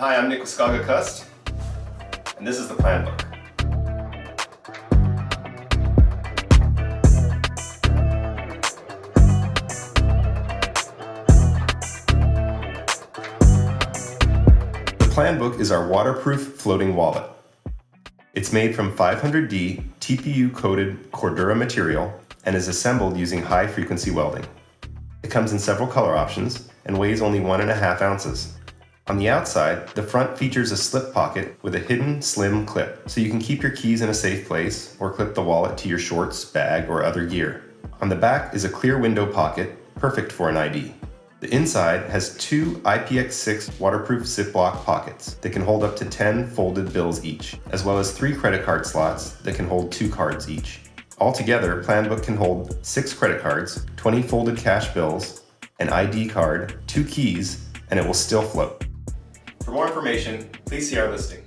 Hi, I'm Nick with Skog at Kust, and this is the Planbok. The Planbok is our waterproof floating wallet. It's made from 500D TPU-coated Cordura material and is assembled using high-frequency welding. It comes in several color options and weighs only 1.5 ounces. On the outside, the front features a slip pocket with a hidden slim clip, so you can keep your keys in a safe place or clip the wallet to your shorts, bag, or other gear. On the back is a clear window pocket, perfect for an ID. The inside has two IPX6 waterproof ziplock pockets that can hold up to 10 folded bills each, as well as 3 credit card slots that can hold 2 cards each. Altogether, Planbok can hold 6 credit cards, 20 folded cash bills, an ID card, 2 keys, and it will still float. For more information, please see our listing.